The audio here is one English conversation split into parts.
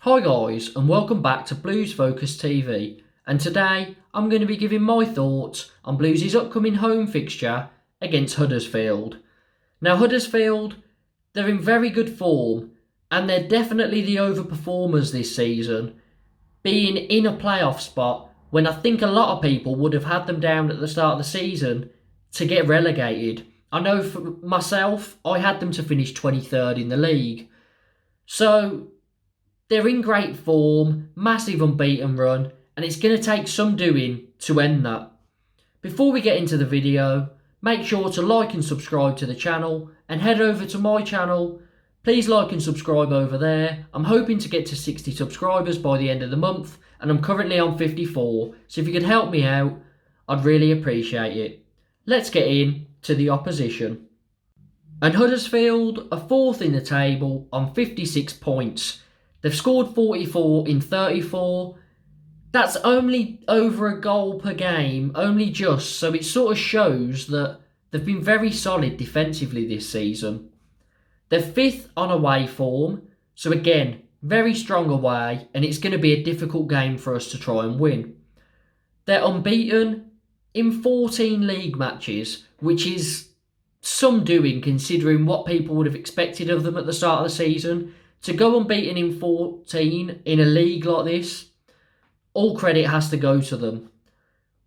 Hi guys, and welcome back to Blues Focus TV, and today I'm going to be giving my thoughts on Blues' upcoming home fixture against Huddersfield. Now Huddersfield, they're in very good form and they're definitely the overperformers this season, being in a playoff spot when I think a lot of people would have had them down at the start of the season to get relegated. I know for myself, I had them to finish 23rd in the league. So they're in great form, massive unbeaten run, and it's going to take some doing to end that. Before we get into the video, make sure to like and subscribe to the channel and head over to my channel. Please like and subscribe over there. I'm hoping to get to 60 subscribers by the end of the month, and I'm currently on 54, so if you could help me out, I'd really appreciate it. Let's get in to the opposition. And Huddersfield are fourth in the table on 56 points. They've scored 44 in 34. That's only over a goal per game, only just, so it sort of shows that they've been very solid defensively this season. They're fifth on away form, so again, very strong away, and it's going to be a difficult game for us to try and win. They're unbeaten in 14 league matches, which is some doing considering what people would have expected of them at the start of the season. To go unbeaten in 14 in a league like this, all credit has to go to them.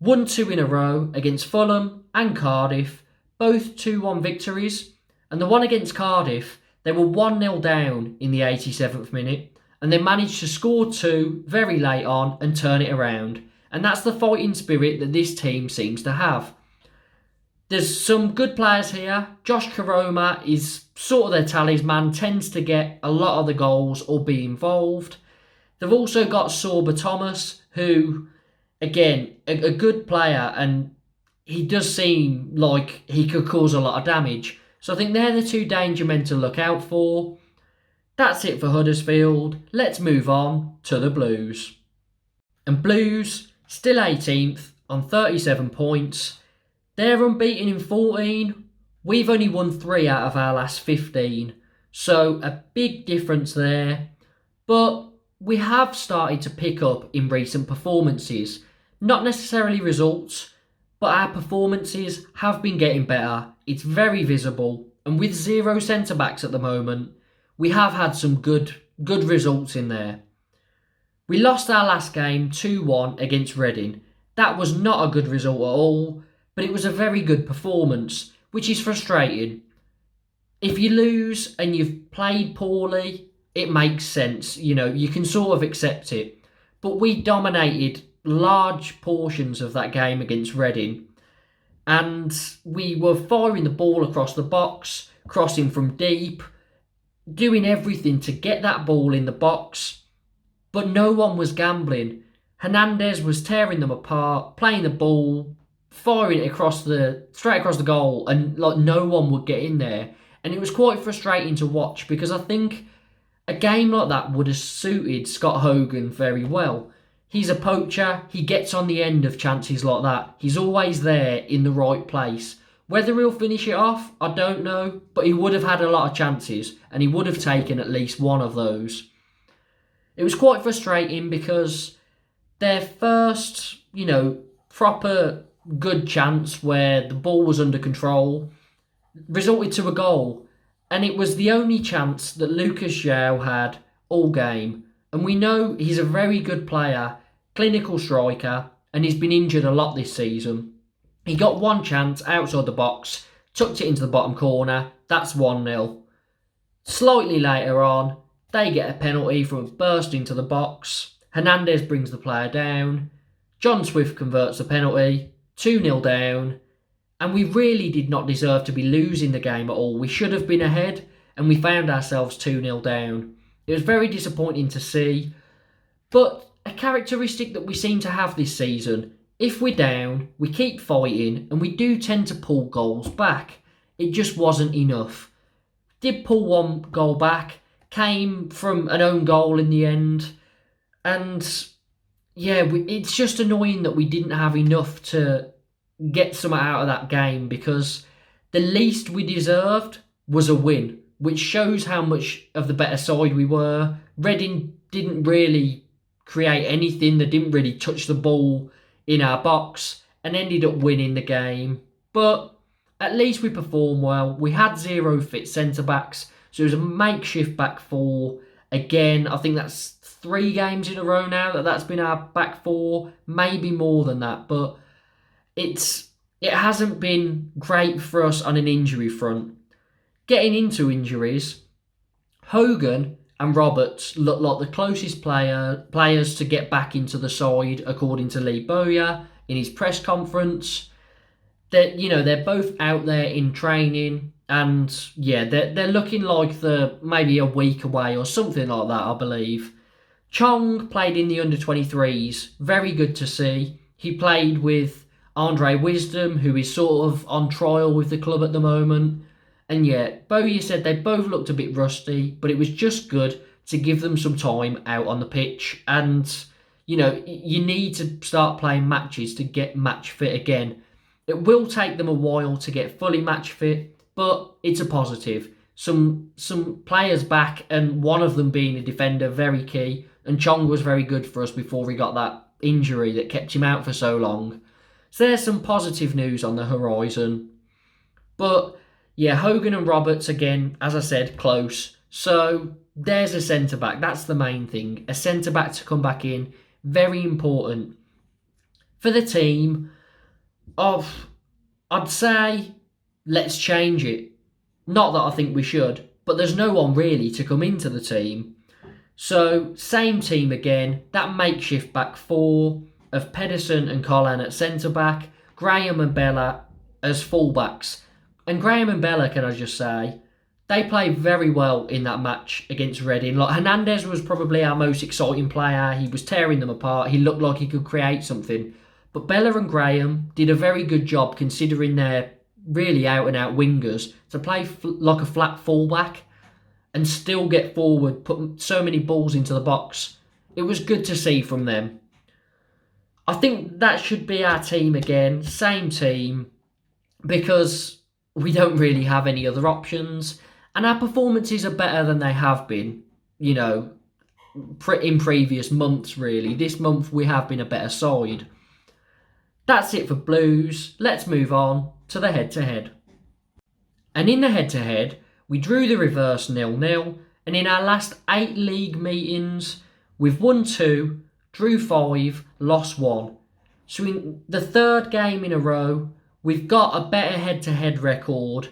1-2 in a row against Fulham and Cardiff, both 2-1 victories. And the one against Cardiff, they were 1-0 down in the 87th minute. And they managed to score 2 very late on and turn it around. And that's the fighting spirit that this team seems to have. There's some good players here. Josh Karoma is sort of their talisman, tends to get a lot of the goals or be involved. They've also got Sorba Thomas, who, again, a good player, and he does seem like he could cause a lot of damage. So I think they're the two danger men to look out for. That's it for Huddersfield. Let's move on to the Blues. And Blues, still 18th on 37 points. They're unbeaten in 14. We've only won 3 out of our last 15. So a big difference there. But we have started to pick up in recent performances. Not necessarily results, but our performances have been getting better. It's very visible. And with 0 centre-backs at the moment, we have had some good results in there. We lost our last game 2-1 against Reading. That was not a good result at all. But it was a very good performance, which is frustrating. If you lose and you've played poorly, it makes sense. You know, you can sort of accept it. But we dominated large portions of that game against Reading. And we were firing the ball across the box, crossing from deep, doing everything to get that ball in the box. But no one was gambling. Hernandez was tearing them apart, playing the ball, firing it straight across the goal, and like no one would get in there. And it was quite frustrating to watch because I think a game like that would have suited Scott Hogan very well. He's a poacher. He gets on the end of chances like that. He's always there in the right place. Whether he'll finish it off, I don't know, but he would have had a lot of chances and he would have taken at least one of those. It was quite frustrating because their first, proper good chance where the ball was under control resulted to a goal, and it was the only chance that Lucas João had all game. And we know he's a very good player, clinical striker, and he's been injured a lot this season. He got one chance outside the box, tucked it into the bottom corner. That's 1-0. Slightly later on, they get a penalty from a burst into the box. Hernandez brings the player down. John Swift converts the penalty. 2-0 down, and we really did not deserve to be losing the game at all. We should have been ahead, and we found ourselves 2-0 down. It was very disappointing to see, but a characteristic that we seem to have this season. If we're down, we keep fighting, and we do tend to pull goals back. It just wasn't enough. Did pull one goal back, came from an own goal in the end, and yeah, it's just annoying that we didn't have enough to get some out of that game because The least we deserved was a win, which shows how much of the better side we were. Reading didn't really create anything. They didn't really touch the ball in our box and ended up winning the game. But at least we performed well. We had 0 fit centre-backs, so it was a makeshift back four. Again, I think that's 3 games in a row now that's been our back four, maybe more than that. But it hasn't been great for us on an injury front. Getting into injuries, Hogan and Roberts look like the closest players to get back into the side, according to Lee Bowyer in his press conference. They're both out there in training, and they're looking like they're maybe a week away or something like that, I believe. Chong played in the under-23s, very good to see. He played with Andre Wisdom, who is sort of on trial with the club at the moment. And Bowyer said they both looked a bit rusty, but it was just good to give them some time out on the pitch. And, you need to start playing matches to get match fit again. It will take them a while to get fully match fit, but it's a positive. Some players back, and one of them being a defender, very key. And Chong was very good for us before he got that injury that kept him out for so long. So there's some positive news on the horizon. But Hogan and Roberts, again, as I said, close. So there's a centre-back. That's the main thing. A centre-back to come back in. Very important. For the team, I'd say let's change it. Not that I think we should, but there's no one really to come into the team. So same team again. That makeshift back four of Pedersen and Colin at centre-back. Graham and Bella as full-backs. And Graham and Bella, can I just say, they played very well in that match against Reading. Like, Hernandez was probably our most exciting player. He was tearing them apart. He looked like he could create something. But Bella and Graham did a very good job, considering they're really out-and-out wingers, to play like a flat fullback and still get forward, put so many balls into the box. It was good to see from them. I think that should be our team again. Same team, because we don't really have any other options, and our performances are better than they have been, in previous months, really. This month we have been a better side. That's it for Blues. Let's move on to the head-to-head. And in the head-to-head, we drew the reverse 0-0, and in our last 8 league meetings, we've won 2, drew 5, lost 1. So in the 3rd game in a row, we've got a better head-to-head record,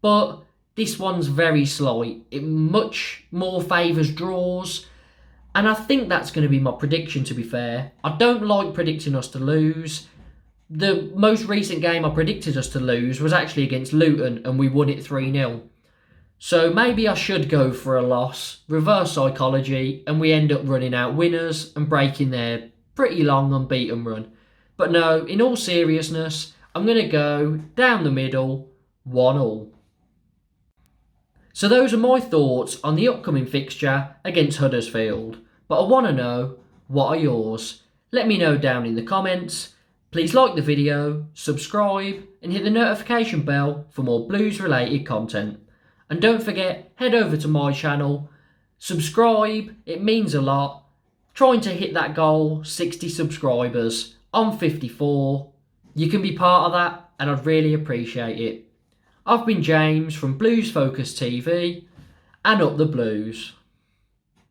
but this one's very slight. It much more favours draws, and I think that's going to be my prediction, to be fair. I don't like predicting us to lose. The most recent game I predicted us to lose was actually against Luton, and we won it 3-0. So maybe I should go for a loss, reverse psychology, and we end up running out winners and breaking their pretty long unbeaten run. But no, in all seriousness, I'm going to go down the middle, 1-1. So those are my thoughts on the upcoming fixture against Huddersfield. But I want to know, what are yours? Let me know down in the comments. Please like the video, subscribe, and hit the notification bell for more Blues related content. And don't forget, head over to my channel, subscribe, it means a lot. Trying to hit that goal, 60 subscribers. I'm 54. You can be part of that, and I'd really appreciate it. I've been James from Blues Focus TV, and up the Blues.